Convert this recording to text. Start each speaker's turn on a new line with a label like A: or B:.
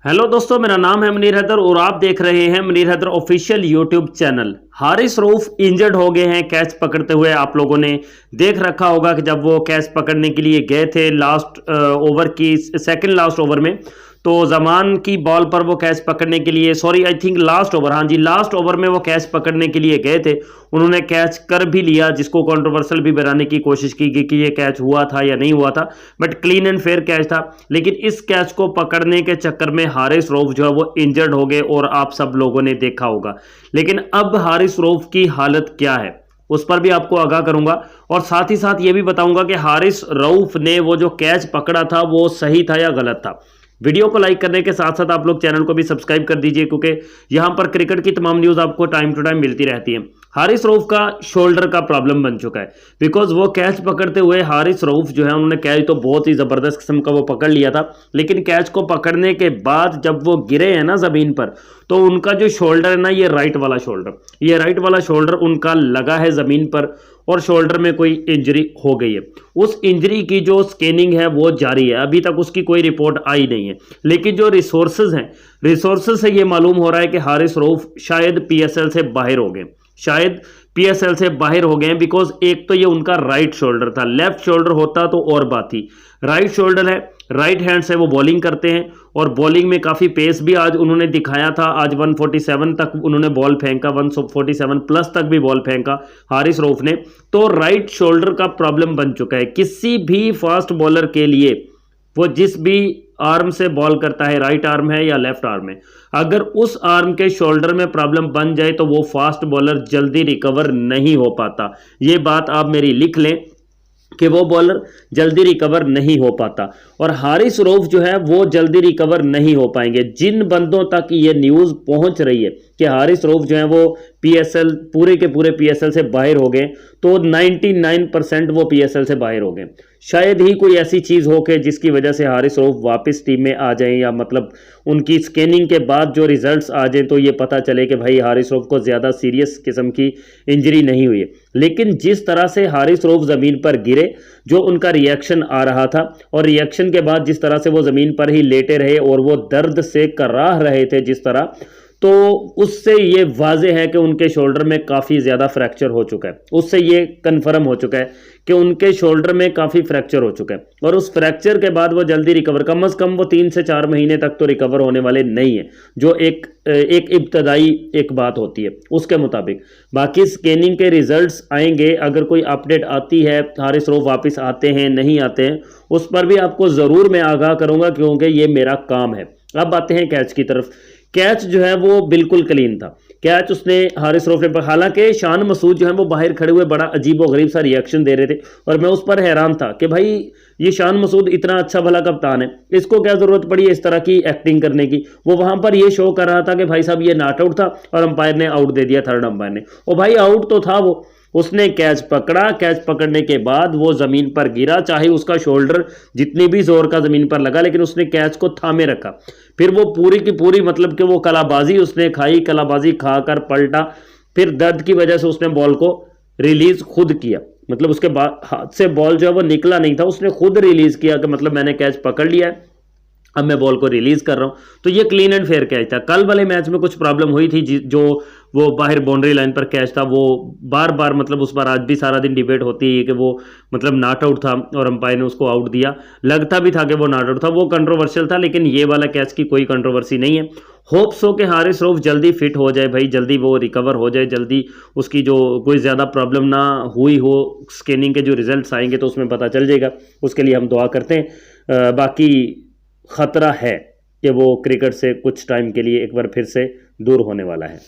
A: Hello दोस्तों, मेरा नाम है मुनीर हैदर और आप देख रहे हैं Munir Haider official YouTube channel. Haris Rauf injured हो गए हैं कैच पकड़ते हुए। आप लोगों ने देख रखा होगा कि जब वो कैच पकड़ने के लिए गए थे लास्ट ओवर की सेकंड लास्ट ओवर में, तो जमान की बॉल पर वो कैच पकड़ने के लिए, sorry I think last over, हाँ जी लास्ट ओवर में वो कैच पकड़ने के लिए गए थे। उन्होंने कैच कर भी लिया, जिसको कंट्रोवर्शियल भी बनाने की कोशिश की गई कि ये कैच हुआ था या नहीं हुआ था, but clean and fair catch था। लेकिन इस कैच को पकड़ने के चक्कर में हारिस रऊफ जो है वो इंजर्ड हो गए और आप सब लोगों ने देखा होगा। लेकिन अब हारिस रऊफ की हालत क्या है उस पर भी आपको आगाह करूंगा, और साथ ही साथ ये भी बताऊंगा कि हारिस रऊफ ने वो जो कैच पकड़ा था वो सही था या गलत था। वीडियो को लाइक करने के साथ साथ आप लोग चैनल को भी सब्सक्राइब कर दीजिए, क्योंकि यहां पर क्रिकेट की तमाम न्यूज़ आपको टाइम टू टाइम मिलती रहती है। हारिस रऊफ का शोल्डर का प्रॉब्लम बन चुका है, बिकॉज वो कैच पकड़ते हुए हारिस रऊफ जो है उन्होंने कैच तो बहुत ही ज़बरदस्त किस्म का वो पकड़ लिया था, लेकिन कैच को पकड़ने के बाद जब वो गिरे हैं ना ज़मीन पर, तो उनका जो शोल्डर है ना, ये राइट वाला शोल्डर उनका लगा है ज़मीन पर और शोल्डर में कोई इंजरी हो गई है। उस इंजरी की जो स्कैनिंग है वो जारी है, अभी तक उसकी कोई रिपोर्ट आई नहीं है। लेकिन जो रिसोर्सेज से ये मालूम हो रहा है कि हारिस रऊफ शायद पीएसएल से बाहर हो गए, बिकॉज एक तो ये उनका राइट शोल्डर था, लेफ्ट शोल्डर होता तो और बात थी। राइट शोल्डर है, राइट हैंड से वो बॉलिंग करते हैं और बॉलिंग में काफ़ी पेस भी आज उन्होंने दिखाया था। आज 147 तक उन्होंने बॉल फेंका, 147 प्लस तक भी बॉल फेंका हारिस रऊफ ने। तो राइट शोल्डर का प्रॉब्लम बन चुका है किसी भी फास्ट बॉलर के लिए। वो जिस भी आर्म से बॉल करता है, राइट आर्म है या लेफ्ट आर्म है, अगर उस आर्म के शोल्डर में प्रॉब्लम बन जाए तो वो फास्ट बॉलर जल्दी रिकवर नहीं हो पाता। ये बात आप मेरी लिख लें कि वो बॉलर जल्दी रिकवर नहीं हो पाता, और हारिस रऊफ जो है वो जल्दी रिकवर नहीं हो पाएंगे। जिन बंदों तक ये न्यूज़ पहुंच रही है कि हारिस रऊफ जो है वो पीएसएल पूरे के पूरे पीएसएल से बाहर हो गए, तो 99% वो पीएसएल से बाहर हो गए। शायद ही कोई ऐसी चीज़ हो कि जिसकी वजह से हारिस रऊफ वापस टीम में आ जाएं, या मतलब उनकी स्कैनिंग के बाद जो रिजल्ट्स आ जाएं तो ये पता चले कि भाई हारिस रऊफ को ज़्यादा सीरियस किस्म की इंजरी नहीं हुई है। लेकिन जिस तरह से हारिस रऊफ ज़मीन पर गिरे, जो उनका रिएक्शन आ रहा था, और रिएक्शन के बाद जिस तरह से वो ज़मीन पर ही लेटे रहे और वो दर्द से कराह रहे थे जिस तरह, तो उससे ये वाज़ेह है कि उनके शोल्डर में काफ़ी ज़्यादा फ्रैक्चर हो चुका है। उससे ये कन्फर्म हो चुका है कि उनके शोल्डर में काफ़ी फ्रैक्चर हो चुका है, और उस फ्रैक्चर के बाद वो जल्दी रिकवर, कम अज़ कम वो 3 से 4 महीने तक तो रिकवर होने वाले नहीं है, जो एक इब्तदाई एक बात होती है उसके मुताबिक। बाकी स्कैनिंग के रिजल्ट्स आएंगे, अगर कोई अपडेट आती है, हारिस रऊफ वापस आते हैं नहीं आते हैं, उस पर भी आपको ज़रूर मैं आगाह करूँगा, क्योंकि ये मेरा काम है। अब आते हैं कैच की तरफ। कैच जो है वो बिल्कुल क्लीन था। कैच उसने हारिस रऊफ ने, हालांकि शान मसूद जो है वो बाहर खड़े हुए बड़ा अजीब व गरीब सा रिएक्शन दे रहे थे, और मैं उस पर हैरान था कि भाई ये शान मसूद इतना अच्छा भला कप्तान है, इसको क्या ज़रूरत पड़ी है इस तरह की एक्टिंग करने की। वो वहाँ पर ये शो कर रहा था कि भाई साहब ये नॉट आउट था और अंपायर ने आउट दे दिया, थर्ड अंपायर ने। और भाई आउट तो था वो, उसने कैच पकड़ा, कैच पकड़ने के बाद वो ज़मीन पर गिरा, चाहे उसका शोल्डर जितनी भी जोर का ज़मीन पर लगा, लेकिन उसने कैच को थामे रखा। फिर वो पूरी की पूरी मतलब कि वो कलाबाजी उसने खाई, कलाबाजी खाकर पलटा, फिर दर्द की वजह से उसने बॉल को रिलीज़ खुद किया। मतलब उसके बाद हाथ से बॉल जो है वो निकला नहीं था, उसने खुद रिलीज़ किया कि मतलब मैंने कैच पकड़ लिया है, अब मैं बॉल को रिलीज़ कर रहा हूँ। तो ये क्लीन एंड फेयर कैच था। कल वाले मैच में कुछ प्रॉब्लम हुई थी, जो वो बाहर बाउंड्री लाइन पर कैच था, वो बार बार मतलब उस पर आज भी सारा दिन डिबेट होती है कि वो मतलब नॉट आउट था और अंपायर ने उसको आउट दिया। लगता भी था कि वो नॉट आउट था, वो कंट्रोवर्शियल था, लेकिन ये वाला कैच की कोई कंट्रोवर्सी नहीं है। होप्स हो कि हारिस रऊफ जल्दी फिट हो जाए भाई, जल्दी वो रिकवर हो जाए, जल्दी उसकी जो कोई ज़्यादा प्रॉब्लम ना हुई हो। स्कैनिंग के जो रिजल्ट्स आएंगे तो उसमें पता चल जाएगा, उसके लिए हम दुआ करते हैं। बाकी ख़तरा है कि वो क्रिकेट से कुछ टाइम के लिए एक बार फिर से दूर होने वाला है।